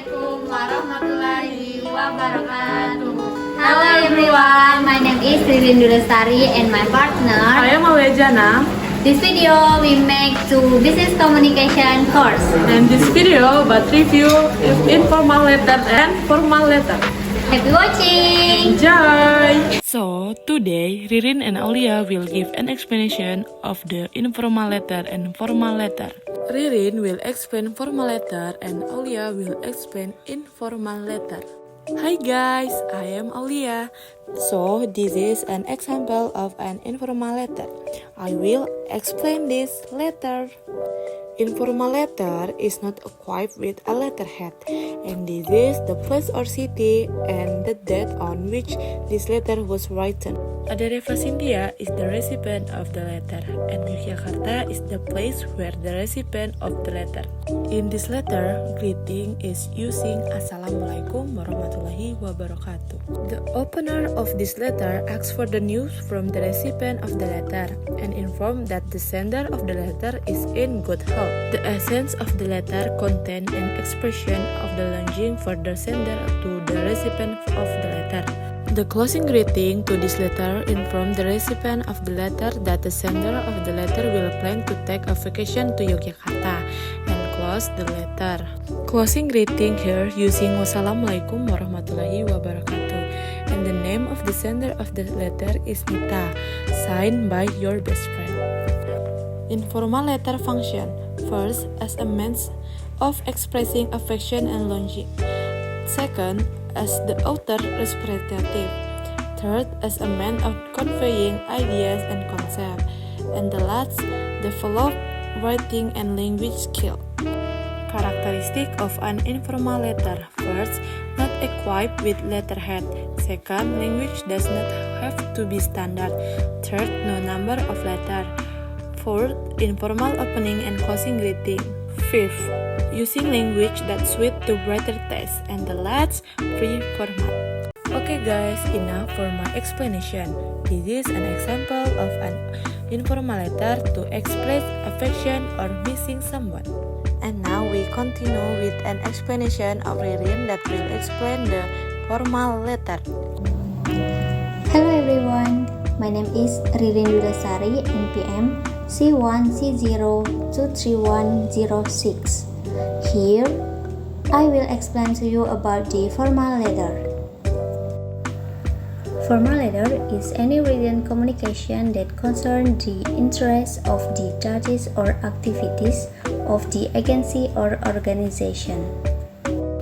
Assalamualaikum warahmatullahi wabarakatuh. Hello everyone, my name is Ririn Lestari and my partner I am Aulia Jannah. This video we make to Business Communication course. And this video but review is informal letter and formal letter. Happy watching! Enjoy! So, today Ririn and Aulia will give an explanation of the informal letter and formal letter. Ririn will explain formal letter and Aulia will explain informal letter. Hi guys, I am Aulia. So, this is an example of an informal letter. I will explain this letter. Informal letter is not equipped with a letterhead, and this is the place or city and the date on which this letter was written. Adareva Cynthia is the recipient of the letter, and Yogyakarta is the place where the recipient of the letter. In this letter, greeting is using Assalamualaikum warahmatullahi wabarakatuh. The opener of this letter asks for the news from the recipient of the letter and inform that the sender of the letter is in good health. The essence of the letter contains an expression of the longing for the sender to the recipient of the letter. The closing greeting to this letter informs the recipient of the letter that the sender of the letter will plan to take a vacation to Yogyakarta and close the letter. Closing greeting here using Wassalamualaikum warahmatullahi wabarakatuh, and the name of the sender of the letter is Nita, signed by your best friend. Informal letter function. First, as a means of expressing affection and longing. Second, as the author representative. Third, as a means of conveying ideas and concepts. And the last, develop writing and language skill. Characteristic of an informal letter. First, not equipped with letterhead. Second, language does not have to be standard. Third, no number of letters. Fourth, informal opening and closing greeting. Fifth, using language that suit the writer taste. And the last, free format. Okay guys, enough for my explanation. This is an example of an informal letter to express affection or missing someone. And now we continue with an explanation of Ririn that will explain the formal letter. Hello everyone, my name is Ririn Lestari, NPM C1C023106. Here, I will explain to you about the formal letter. Formal letter is any written communication that concerns the interests of the duties or activities of the agency or organization.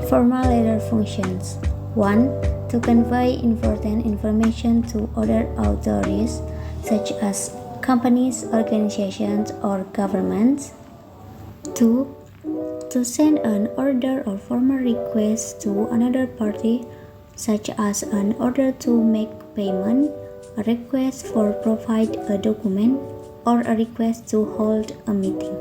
Formal letter functions: 1. To convey important information to other authorities, such as companies, organizations, or governments. 2. To send an order or formal request to another party, such as an order to make payment, a request for provide a document, or a request to hold a meeting.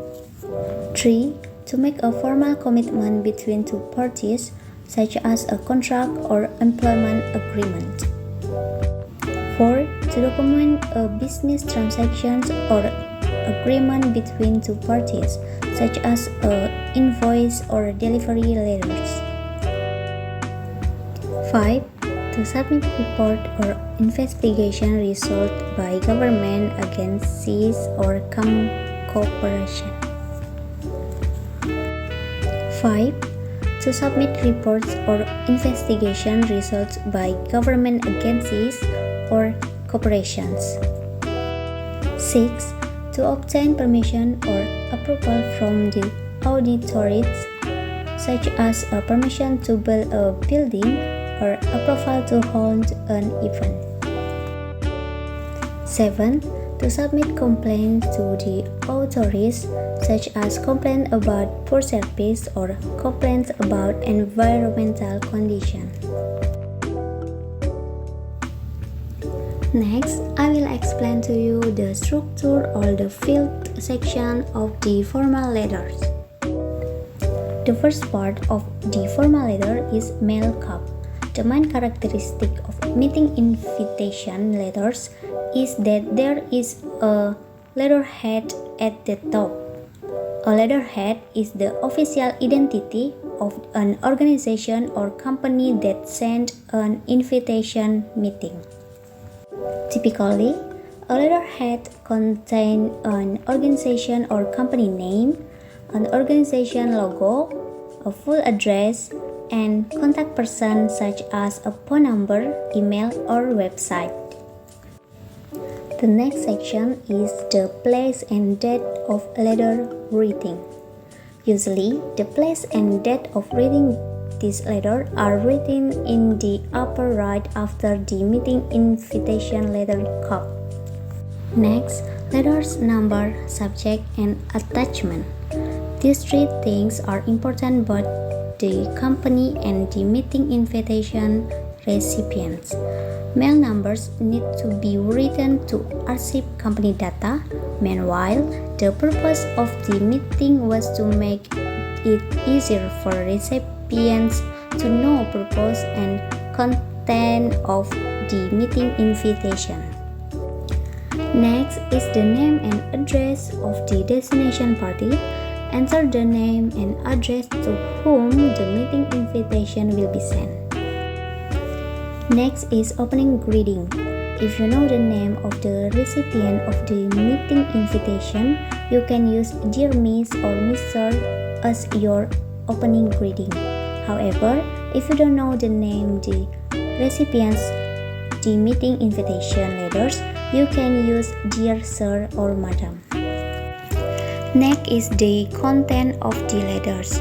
3. To make a formal commitment between two parties, such as a contract or employment agreement. 4. To document a business transaction or agreement between two parties, such as a invoice or delivery letters. 5. To submit report or investigation result by government agencies or corporation. 5. To submit reports or investigation results by government agencies or corporations. 6. To obtain permission or approval from the authorities, such as a permission to build a building or approval to hold an event. 7. To submit complaints to the authorities, such as complaints about poor service or complaints about environmental conditions. Next, I will explain to you the structure or the field section of the formal letters. The first part of the formal letter is mail cup. The main characteristic of meeting invitation letters is that there is a letterhead at the top. A letterhead is the official identity of an organization or company that sent an invitation meeting. Typically, a letterhead contains an organization or company name, an organization logo, a full address, and contact person such as a phone number, email, or website. The next section is the place and date of letter reading. Usually, the place and date of reading this letter are written in the upper right after the meeting invitation letter cup. Next, letters, number, subject, and attachment. These three things are important both the company and the meeting invitation recipients. Mail numbers need to be written to archive company data. Meanwhile, the purpose of the meeting was to make it easier for recipients to know purpose and content of the meeting invitation. Next is the name and address of the destination party. Enter the name and address to whom the meeting invitation will be sent. Next is opening greeting. If you know the name of the recipient of the meeting invitation, you can use Dear Miss or Mr. as your opening greeting. However, if you don't know the name of the recipients the meeting invitation letters, you can use Dear Sir or Madam. Next is the content of the letters.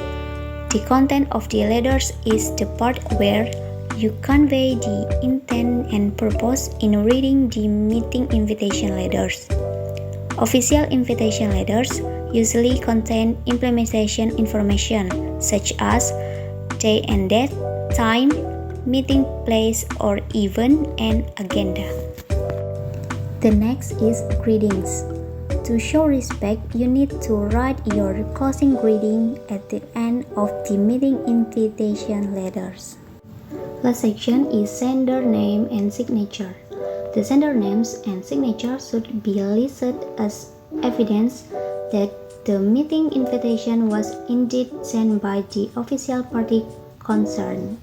The content of the letters is the part where you convey the intent and purpose in reading the meeting invitation letters. Official invitation letters usually contain implementation information such as day and date, time, meeting place or event, and agenda. The next is greetings. To show respect, you need to write your closing greeting at the end of the meeting invitation letters. Last section is sender name and signature. The sender names and signature should be listed as evidence that the meeting invitation was indeed sent by the official party concerned.